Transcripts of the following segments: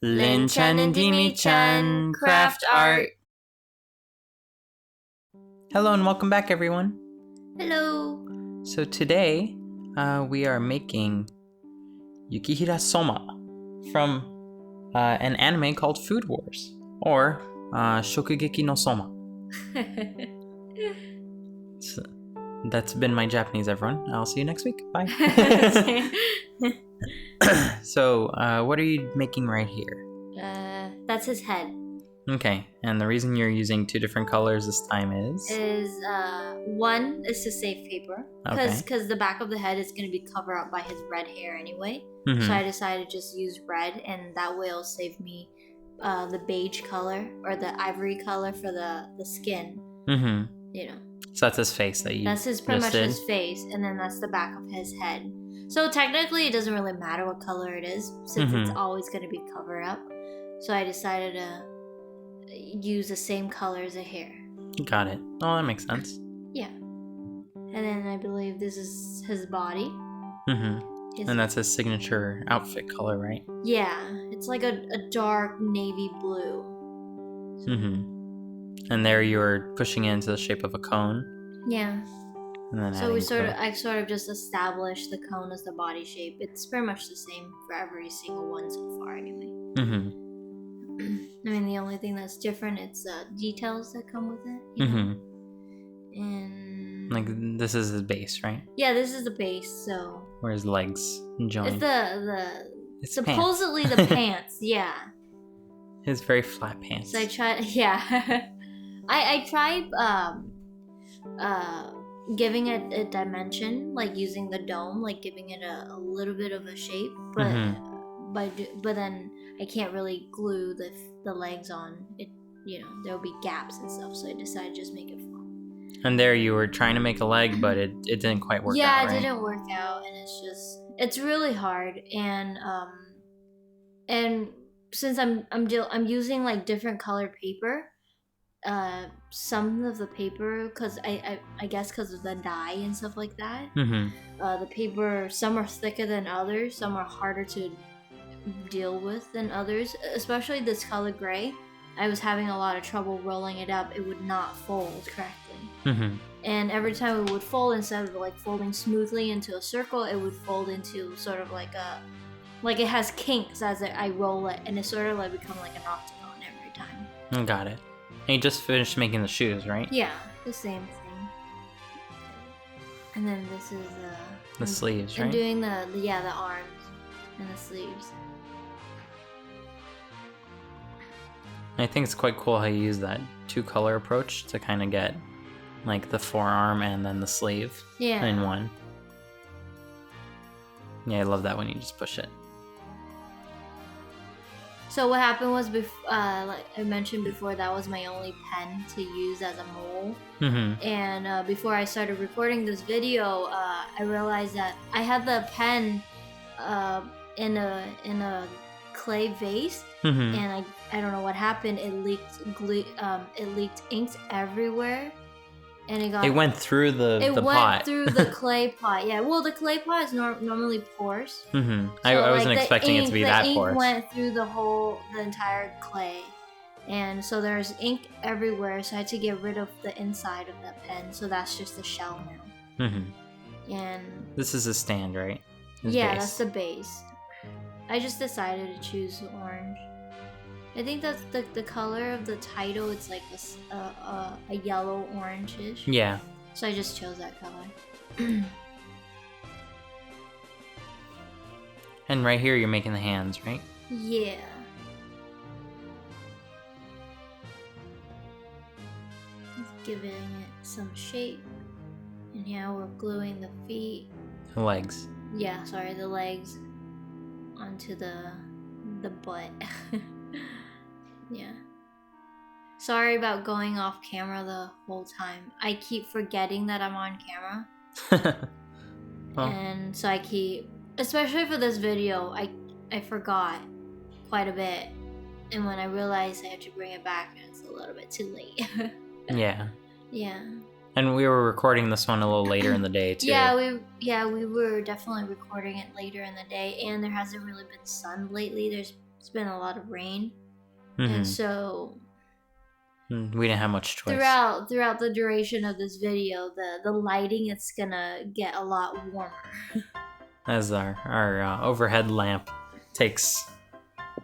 Linh-chan and Dimi-chan craft art. Hello and welcome back, everyone. Hello. So today, we are making Yukihira Soma from an anime called Food Wars, or Shokugeki no Soma. So, that's been my Japanese, everyone. I'll see you next week. Bye. So, what are you making right here? That's his head. Okay, and the reason you're using two different colors this time is? One is to save paper. Okay. Because the back of the head is going to be covered up by his red hair anyway. Mm-hmm. So I decided to just use red, and that way it'll save me the beige color or the ivory color for the skin. Mm-hmm. You know. So that's his face that you That's pretty much did? his face, and then that's the back of his head. So technically it doesn't really matter what color it is, since it's always going to be covered up. So I decided to use the same color as the hair. Got it. Oh, that makes sense. Yeah. And then I believe this is his body. Mm-hmm. And that's his signature outfit color, right? Yeah. It's like a dark navy blue. Mm-hmm. And there you were pushing it into the shape of a cone. Yeah. And then so I sort of just established the cone as the body shape. It's pretty much the same for every single one so far anyway. Mm-hmm. I mean, the only thing that's different is the details that come with it. You know? And like this is the base, right? Yeah, this is the base. So where his legs join. It's supposedly the pants. Yeah. His very flat pants. So I tried. Yeah. I tried giving it a dimension, like using the dome, like giving it a little bit of a shape, but but then I can't really glue the legs on it. You know, there'll be gaps and stuff. So I decided to just make it flat. And there you were trying to make a leg, but it didn't quite work out. Yeah, right? It didn't work out, and it's really hard. And since I'm using like different colored paper. Some of the paper, because I guess because of the dye and stuff like that, the paper, some are thicker than others, some are harder to deal with than others, especially this color gray. I was having a lot of trouble rolling it up. It would not fold correctly. And every time it would fold, instead of like folding smoothly into a circle, it would fold into sort of like it has kinks as I roll it, and it sort of like become like an octagon every time. Got it. And you just finished making the shoes, right? Yeah, the same thing. And then this is the sleeves, right? I'm doing the arms and the sleeves. I think it's quite cool how you use that two-color approach to kind of get like the forearm and then the sleeve in one. Yeah, I love that when you just push it. So what happened was, like I mentioned before, that was my only pen to use as a mold. And before I started recording this video, I realized that I had the pen in a clay vase, and I don't know what happened. It leaked inks everywhere. And it went through the pot. It went through the clay pot. Yeah, well, the clay pot is normally porous. So I wasn't expecting it to be that porous. The ink went through the entire clay, and so there's ink everywhere. So I had to get rid of the inside of the pen. So that's just the shell now. And this is a stand, right? Yeah, that's the base. I just decided to choose orange. I think that's the color of the title. It's like a yellow orange-ish. Yeah. So I just chose that color. And right here you're making the hands, right? Yeah. Just giving it some shape. And now we're gluing the feet. The legs. Yeah, sorry, the legs onto the butt. Yeah. Sorry about going off camera the whole time. I keep forgetting that I'm on camera. And so I keep, especially for this video, I forgot quite a bit. And when I realized I have to bring it back, it's a little bit too late. Yeah. Yeah. And we were recording this one a little later in the day too. We were definitely recording it later in the day, and there hasn't really been sun lately. There's it's been a lot of rain, Mm-hmm. and so we didn't have much choice. Throughout the duration of this video, the lighting it's gonna get a lot warmer. As our overhead lamp takes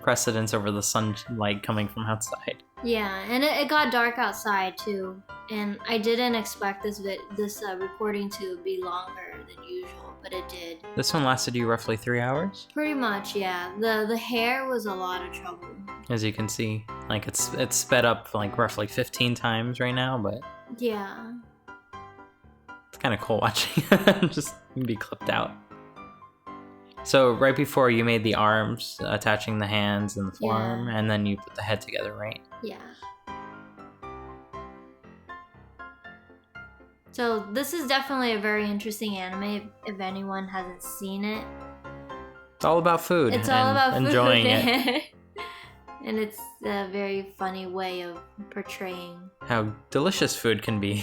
precedence over the sunlight coming from outside. Yeah, and it got dark outside too, and I didn't expect this recording to be longer than usual, but it did. This one lasted you roughly 3 hours? Pretty much, yeah. The hair was a lot of trouble. As you can see, like it's sped up like roughly 15 times right now, but yeah, it's kind of cool watching it just be clipped out. So right before you made the arms, attaching the hands and the forearm, and then you put the head together, right? Yeah. So this is definitely a very interesting anime if anyone hasn't seen it. It's all about food. It's all about food. Enjoying it. And it's a very funny way of portraying how delicious food can be.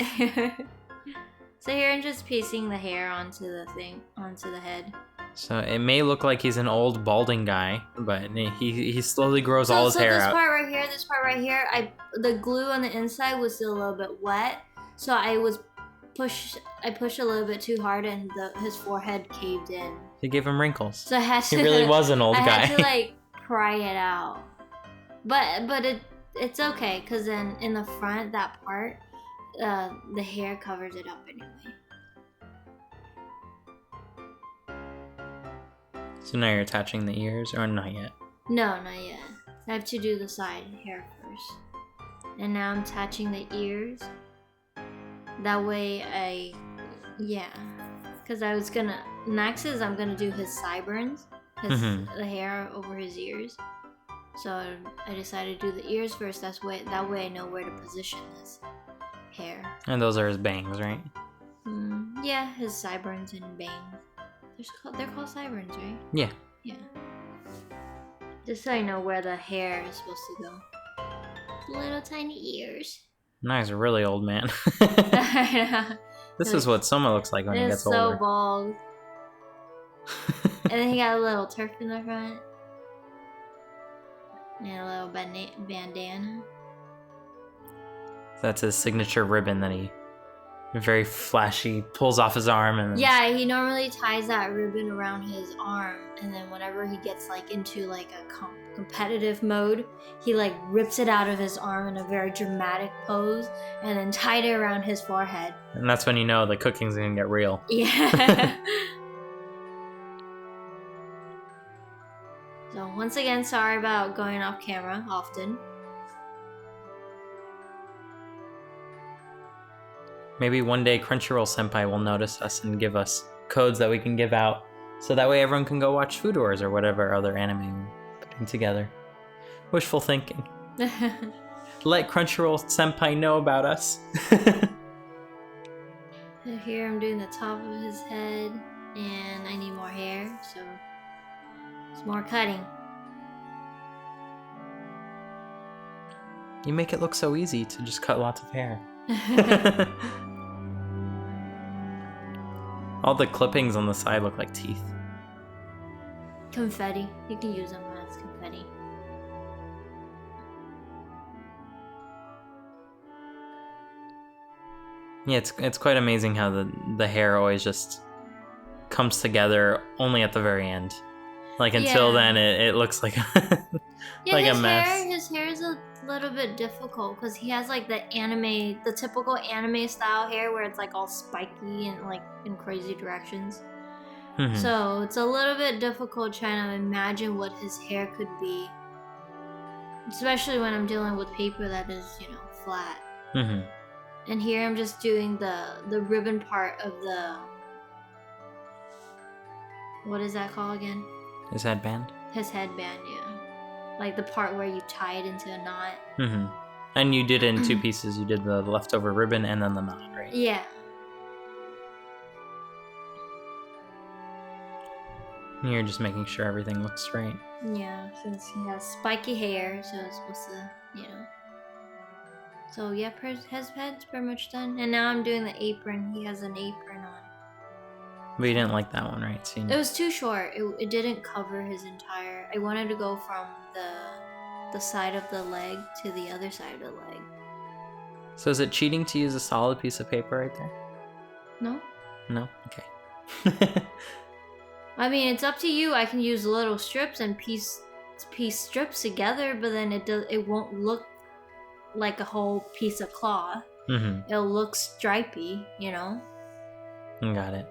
So here I'm just piecing the hair onto the head. So it may look like he's an old balding guy, but he slowly grows all his hair out. So this part right here, the glue on the inside was still a little bit wet, so I pushed a little bit too hard, and his forehead caved in. He gave him wrinkles. So I had to. He really was an old guy. I had to like pry it out, but it's okay because then in the front that part, the hair covers it up anyway. So now you're attaching the ears, or not yet? No, not yet. I have to do the side hair first. And now I'm attaching the ears. That way because I was gonna, next is I'm gonna do his sideburns, the hair over his ears. So I decided to do the ears first, that way I know where to position his hair. And those are his bangs, right? Yeah, his sideburns and bangs. They're called sideburns, right? Yeah. Yeah. Just so I know where the hair is supposed to go. Little tiny ears. Nice, really old man. This is what Soma looks like when he gets older. It's so bald. And then he got a little turf in the front. And a little bandana. That's his signature ribbon that he very flashy pulls off his arm, and yeah, he normally ties that ribbon around his arm, and then whenever he gets like into like a competitive mode, he like rips it out of his arm in a very dramatic pose and then tied it around his forehead. And that's when you know the cooking's gonna get real. Yeah. So once again, sorry about going off camera often. Maybe one day Crunchyroll Senpai will notice us and give us codes that we can give out, so that way everyone can go watch Food Wars or whatever other anime we're putting together. Wishful thinking. Let Crunchyroll Senpai know about us. So here I'm doing the top of his head, and I need more hair, so it's more cutting. You make it look so easy to just cut lots of hair. All the clippings on the side look like teeth. Confetti. You can use them as confetti. Yeah, it's quite amazing how the hair always just comes together only at the very end. Like until then, it looks like like a mess. His hair is a little bit difficult because he has like the typical anime style hair where it's like all spiky and like in crazy directions. Mm-hmm. So it's a little bit difficult trying to imagine what his hair could be, especially when I'm dealing with paper that is, flat. Mm-hmm. And here I'm just doing the ribbon part of the, what is that called again? His headband? His headband, yeah. Like the part where you tie it into a knot. Mm-hmm. And you did it in two pieces. You did the leftover ribbon and then the knot, right? Yeah. You're just making sure everything looks straight. Yeah, since he has spiky hair, so it's supposed to, So yeah, his head's pretty much done. And now I'm doing the apron. He has an apron on. But you didn't like that one, right? So It was too short. It didn't cover his entire... I wanted to go from the side of the leg to the other side of the leg. So is it cheating to use a solid piece of paper right there? No? No? Okay. I mean, it's up to you. I can use little strips and piece strips together, but then it won't look like a whole piece of cloth. Mm-hmm. It'll look stripy, you know? Got it.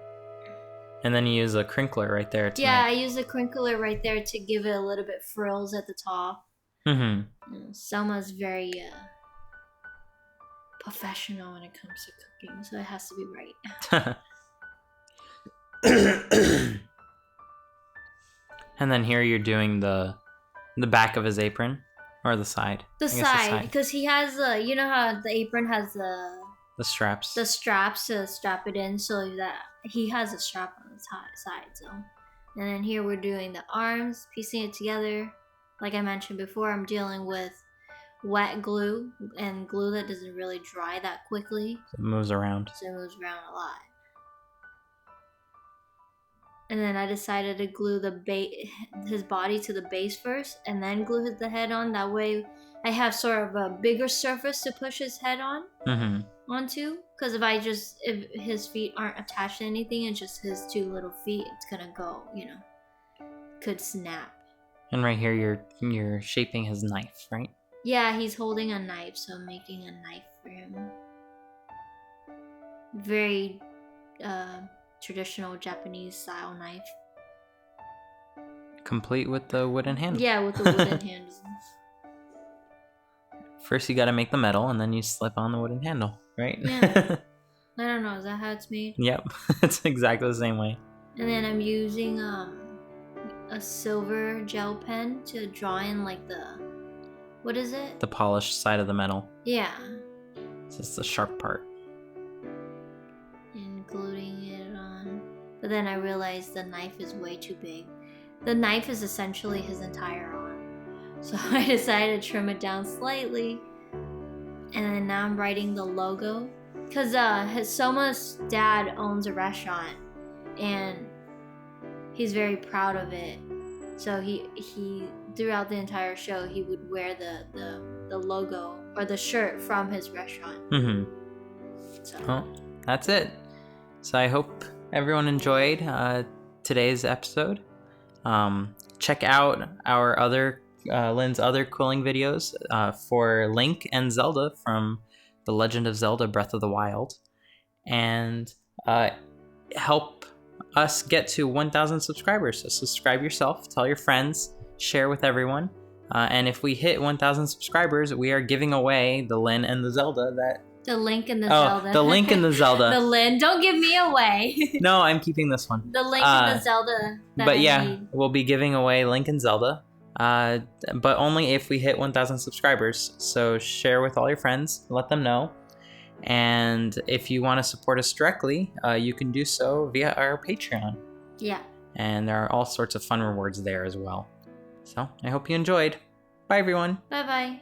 And then you use a crinkler right there to I use a crinkler right there to give it a little bit frills at the top. Mm-hmm. Selma's very professional when it comes to cooking, so it has to be right. And then here you're doing the back of his apron, or the side? The side, because he has you know how the apron has the straps. The straps to strap it in, so that he has a strap on the side. So, and then here we're doing the arms, piecing it together. Like I mentioned before, I'm dealing with wet glue and glue that doesn't really dry that quickly. So it moves around. A lot. And then I decided to glue his body to the base first, and then glue the head on. That way, I have sort of a bigger surface to push his head on onto. Because if his feet aren't attached to anything, it's just his two little feet, it's gonna go, could snap. And right here, you're shaping his knife, right? Yeah, he's holding a knife, so I'm making a knife for him. Very traditional Japanese style knife. Complete with the wooden handle. Yeah, with the wooden handle. First you gotta make the metal, and then you slip on the wooden handle, right? Yeah. I don't know, is that how it's made? Yep, it's exactly the same way. And then I'm using a silver gel pen to draw in like what is it? The polished side of the metal. Yeah. It's just the sharp part. And gluing it on. But then I realized the knife is way too big. The knife is essentially his entire arm. So I decided to trim it down slightly. And then now I'm writing the logo. Because Soma's dad owns a restaurant. And he's very proud of it. So he throughout the entire show, he would wear the logo or the shirt from his restaurant. Mm-hmm. So. Well, that's it. So I hope everyone enjoyed today's episode. Check out our Lynn's other quilling videos for Link and Zelda from The Legend of Zelda Breath of the Wild. And help us get to 1,000 subscribers. So subscribe yourself, tell your friends, share with everyone. And if we hit 1,000 subscribers, we are giving away the Lynn and the Zelda The Link and the Zelda. The Link and the Zelda. The Lynn. Don't give me away. No, I'm keeping this one. The Link and the Zelda. We'll be giving away Link and Zelda. But only if we hit 1,000 subscribers. So share with all your friends, let them know. And if you want to support us directly, you can do so via our Patreon. Yeah. And there are all sorts of fun rewards there as well. So I hope you enjoyed. Bye, everyone. Bye-bye.